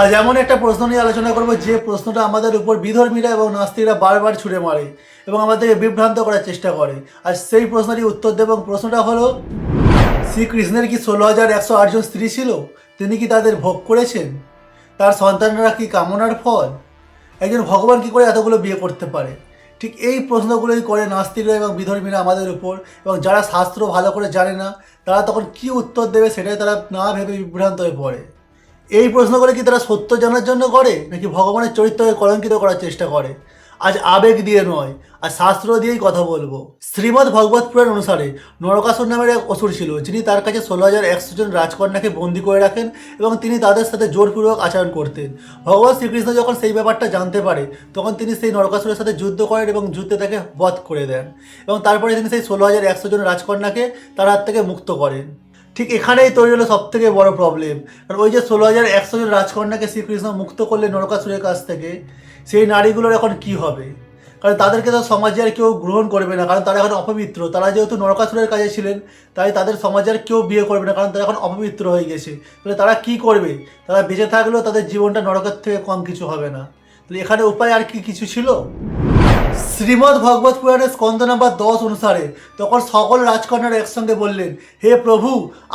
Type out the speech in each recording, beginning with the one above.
আজ এমন একটা প্রশ্ন নিয়ে আলোচনা করব যে প্রশ্নটা আমাদের উপর বিধর্মীরা এবং নাস্তিকরা বারবার ছুড়ে মারে এবং আমাদেরকে বিভ্রান্ত করার চেষ্টা করে। আর সেই প্রশ্নটি উত্তর দেব। এবং প্রশ্নটা হলো, শ্রীকৃষ্ণের কি 16,108 জন স্ত্রী ছিল? তিনি কি তাদের ভোগ করেছেন? তার সন্তানরা কি কামনার ফল? একজন ভগবান কি করে এতগুলো বিয়ে করতে পারে? ঠিক এই প্রশ্নগুলোই করে নাস্তিকরা এবং বিধর্মীরা আমাদের উপর। এবং যারা শাস্ত্র ভালো করে জানে না তারা তখন কি উত্তর দেবে সেটাই তারা না ভেবে বিভ্রান্ত হয়ে পড়ে। এই প্রশ্নগুলো কি তারা সত্য জানার জন্য করে, নাকি ভগবানের চরিত্রকে কলঙ্কিত করার চেষ্টা করে? আজ আবেগ দিয়ে নয়, আর শাস্ত্র দিয়েই কথা বলবো। শ্রীমদ্ ভগবত পুরাণ অনুসারে নরকাসুর নামের এক অসুর ছিল, যিনি তার কাছে 16,100 জন রাজকন্যাকে বন্দি করে রাখেন এবং তিনি তাদের সাথে জোরপূর্বক আচরণ করতেন। ভগবান শ্রীকৃষ্ণ যখন সেই ব্যাপারটা জানতে পারে তখন তিনি সেই নরকাসুরের সাথে যুদ্ধ করেন এবং যুদ্ধে তাকে বধ করে দেন। এবং তারপরে তিনি সেই 16,100 জন রাজকন্যাকে তার হাত থেকে মুক্ত করেন। ঠিক এখানেই তৈরি হলো সব থেকে বড় প্রবলেম। কারণ ওই যে 16,100 জন রাজকন্যাকে শ্রীকৃষ্ণ মুক্ত করলে নরকাসুরের কাছ থেকে, সেই নারীগুলোর এখন কি হবে? কারণ তাদেরকে তো সমাজে আর কেউ গ্রহণ করবে না, কারণ তারা এখন অপবিত্র। তারা যেহেতু নরকাসুরের কাজে ছিলেন, তাই তাদের সমাজে আর কেউ বিয়ে করবে না, কারণ তারা এখন অপবিত্র হয়ে গেছে। তাহলে তারা কি করবে? তারা বেঁচে থাকলেও তাদের জীবনটা নরকের থেকে কম কিছু হবে না। তাহলে এখানে উপায় আর কি কিছু ছিল? শ্রীমদ্ ভগবত পুরাণের স্কন্ধ নাম্বার 10 অনুসারে তখন সকল রাজকন্যারা একসঙ্গে বললেন, হে প্রভু,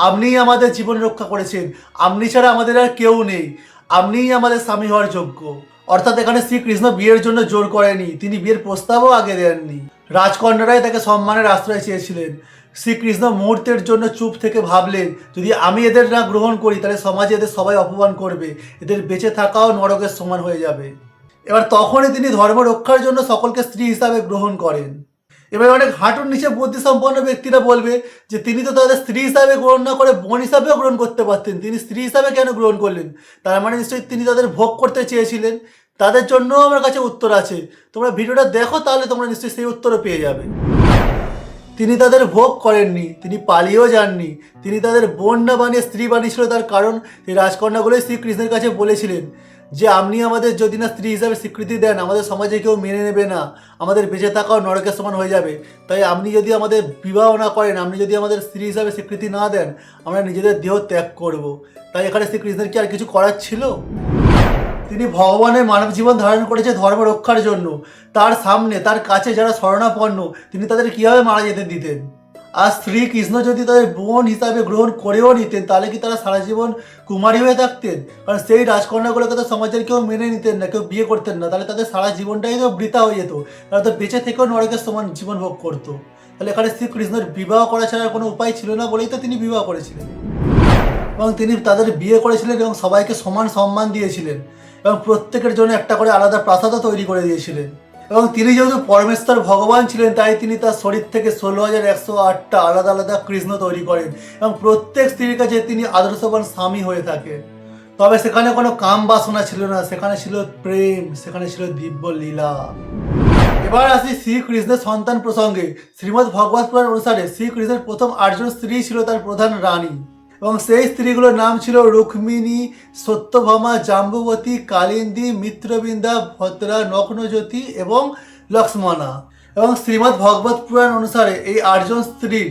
আপনিই আমাদের জীবন রক্ষা করেছেন, আপনি ছাড়া আমাদের আর কেউ নেই, আপনিই আমাদের স্বামী হওয়ার যোগ্য। অর্থাৎ এখানে শ্রীকৃষ্ণ বিয়ের জন্য জোর করেনি, তিনি বিয়ের প্রস্তাবও আগে দেননি। রাজকন্যারাই তাকে সম্মানের আশ্রয় চেয়েছিলেন। শ্রীকৃষ্ণ মুহূর্তের জন্য চুপ থেকে ভাবলেন, যদি আমি এদের না গ্রহণ করি তাহলে সমাজে এদের সবাই অপমান করবে, এদের বেঁচে থাকাও নরকের সমান হয়ে যাবে। এবার তখনই তিনি ধর্ম রক্ষার জন্য সকলকে স্ত্রী হিসাবে গ্রহণ করেন। এবার অনেক হাঁটুর নিচে বুদ্ধিসম্পন্ন ব্যক্তিরা বলবে যে তিনি তো তাদের স্ত্রী হিসাবে গ্রহণ না করে বোন হিসাবেও গ্রহণ করতে পারতেন, তিনি স্ত্রী হিসাবে কেন গ্রহণ করলেন? তার মানে নিশ্চয়ই তিনি তাদের ভোগ করতে চেয়েছিলেন। তাদের জন্যও আমার কাছে উত্তর আছে, তোমরা ভিডিওটা দেখো, তাহলে তোমরা নিশ্চয়ই সেই উত্তরও পেয়ে যাবে। তিনি তাদের ভোগ করেননি, তিনি পালিয়েও যাননি। তিনি তাদের বোন না বানিয়ে স্ত্রী বানিয়েছিল, তার কারণ এই রাজকন্যাগুলোই শ্রীকৃষ্ণের কাছে বলেছিলেন যে আপনি আমাদের যদি না স্ত্রী হিসাবে স্বীকৃতি দেন, আমাদের সমাজে কেউ মেনে নেবে না, আমাদের বেঁচে থাকাও নরকের সমান হয়ে যাবে। তাই আপনি যদি আমাদের বিবাহ না করেন, আপনি যদি আমাদের স্ত্রী হিসাবে স্বীকৃতি না দেন, আমরা নিজেদের দেহ ত্যাগ করব। তাই এখানে শ্রীকৃষ্ণের কি আর কিছু করার ছিল? তিনি ভগবানের মানব জীবন ধারণ করেছে ধর্ম রক্ষার জন্য। তার সামনে, তার কাছে যারা শরণাপন্ন, তিনি তাদের কীভাবে মারা যেতে দিতেন? আর শ্রীকৃষ্ণ যদি তাদের বোন হিসাবে গ্রহণ করেও নিতেন, তাহলে কি তারা সারা জীবন কুমারী হয়ে থাকতেন? কারণ সেই রাজকন্যাগুলোকে তো সমাজের কেউ মেনে নিতেন না, কেউ বিয়ে করতেন না, তাহলে তাদের সারা জীবনটাই তো বৃথা হয়ে যেত। তারা তো বেঁচে থেকেও নরকের সমান জীবন ভোগ করতো। তাহলে এখানে শ্রীকৃষ্ণের বিবাহ করা ছাড়া কোনো উপায় ছিল না বলেই তো তিনি বিবাহ করেছিলেন। এবং তিনি তাদের বিয়ে করেছিলেন এবং সবাইকে সমান সম্মান দিয়েছিলেন এবং প্রত্যেকের জন্য একটা করে আলাদা প্রাসাদও তৈরি করে দিয়েছিলেন। এবং তিনি যেহেতু পরমেশ্বর ভগবান ছিলেন, তাই তিনি তার শরীর থেকে 16,108টা আলাদা আলাদা কৃষ্ণ তৈরি করেন এবং প্রত্যেক স্ত্রীর কাছে তিনি আদর্শবান স্বামী হয়ে থাকেন। তবে সেখানে কোনো কাম বাসনা ছিল না, সেখানে ছিল প্রেম, সেখানে ছিল দিব্য লীলা। এবার আসি শ্রীকৃষ্ণের সন্তান প্রসঙ্গে। শ্রীমদ্ ভগবত পুরাণ অনুসারে শ্রীকৃষ্ণের প্রথম 8 জন স্ত্রী ছিল তার প্রধান রানী, এবং সেই স্ত্রীগুলোর নাম ছিল রুক্মিণী, সত্যভামা, জাম্বুবতী, কালিন্দী, মিত্রবৃন্দা, ভদ্রা, নগ্নজ্যোতি এবং লক্ষ্মণা। এবং শ্রীমদ্ ভগবত পুরাণ অনুসারে এই 8 জন স্ত্রীর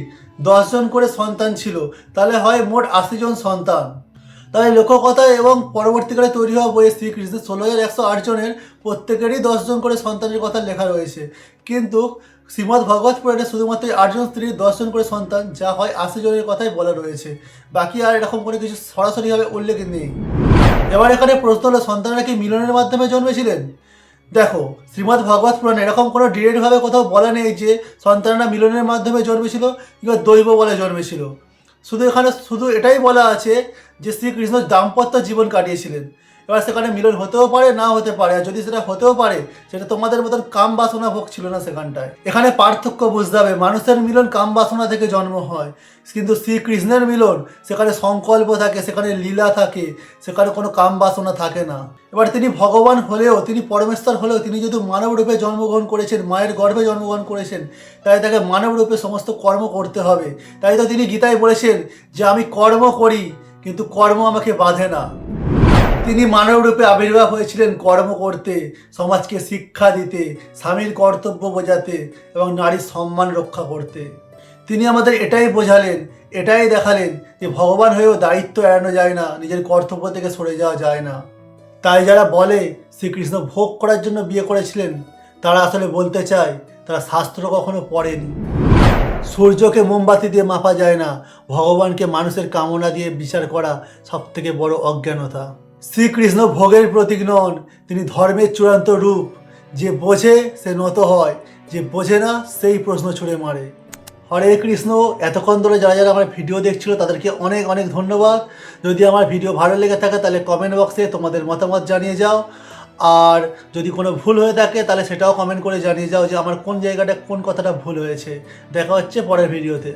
10 জন করে সন্তান ছিল, তাহলে হয় মোট 80 জন সন্তান। তাই লোককথা এবং পরবর্তীকালে তৈরি হওয়া বইয়ে শ্রীকৃষ্ণের 16,108 জনের প্রত্যেকেরই 10 জন করে সন্তানের কথা লেখা রয়েছে। কিন্তু শ্রীমদ্ ভগবত পুরাণে শুধুমাত্র 8 জন স্ত্রীর 10 জন করে সন্তান, যা হয় 80 জনের কথাই বলা রয়েছে। বাকি আর এরকম কোনো কিছু সরাসরিভাবে উল্লেখ নেই। এবার এখানে প্রশ্ন হলো, সন্তানরা কি মিলনের মাধ্যমে জন্মেছিলেন? দেখো, শ্রীমদ্ ভগবত পুরাণে এরকম কোনো ডিরেক্টভাবে কোথাও বলা নেই যে সন্তানরা মিলনের মাধ্যমে জন্মেছিল কিংবা দৈব বলে জন্মেছিল। এখানে শুধু এটাই বলা আছে যে শ্রীকৃষ্ণ দাম্পত্য জীবন কাটিয়েছিলেন। এবার সেখানে মিলন হতেও পারে, না হতে পারে, আর যদি সেটা হতেও পারে, সেটা তোমাদের মতন কাম বাসনা ভোগ ছিল না সেখানটায়। এখানে পার্থক্য বুঝতে হবে, মানুষের মিলন কাম বাসনা থেকে জন্ম হয়, কিন্তু শ্রীকৃষ্ণের মিলন সেখানে সংকল্প থাকে, সেখানে লীলা থাকে, সেখানে কোনো কাম বাসনা থাকে না। এবার তিনি ভগবান হলেও, তিনি পরমেশ্বর হলেও, তিনি যদি মানব রূপে জন্মগ্রহণ করেছেন, মায়ের গর্ভে জন্মগ্রহণ করেছেন, তাই তাকে মানব রূপে সমস্ত কর্ম করতে হবে। তাই তো তিনি গীতায় বলেছেন যে আমি কর্ম করি কিন্তু কর্ম আমাকে বাঁধে না। তিনি মানব রূপে আবির্ভাব হয়েছিলেন কর্ম করতে, সমাজকে শিক্ষা দিতে, স্বামীর কর্তব্য বোঝাতে এবং নারীর সম্মান রক্ষা করতে। তিনি আমাদের এটাই বোঝালেন, এটাই দেখালেন যে ভগবান হয়েও দায়িত্ব এড়ানো যায় না, নিজের কর্তব্য থেকে সরে যাওয়া যায় না। তাই যারা বলে শ্রীকৃষ্ণ ভোগ করার জন্য বিয়ে করেছিলেন, তারা আসলে বলতে চায় তারা শাস্ত্র কখনো পড়েনি। সূর্যকে মোমবাতি দিয়ে মাপা যায় না, ভগবানকে মানুষের কামনা দিয়ে বিচার করা সবথেকে বড় অজ্ঞানতা। শ্রীকৃষ্ণ ভোগের প্রতীক নন, তিনি ধর্মের চূড়ান্ত রূপ। যে বোঝে সে নত হয়, যে বোঝে না সেই প্রশ্ন ছুড়ে মারে। হরে কৃষ্ণ। এতক্ষণ ধরে যারা যারা আমার ভিডিও দেখছিল তাদেরকে অনেক অনেক ধন্যবাদ। যদি আমার ভিডিও ভালো লেগে থাকে তাহলে কমেন্ট বক্সে তোমাদের মতামত জানিয়ে যাও, আর যদি কোনো ভুল হয়ে থাকে তাহলে সেটাও কমেন্ট করে জানিয়ে যাও যে আমার কোন জায়গাটা কোন কথাটা ভুল হয়েছে। দেখা হচ্ছে পরের ভিডিওতে।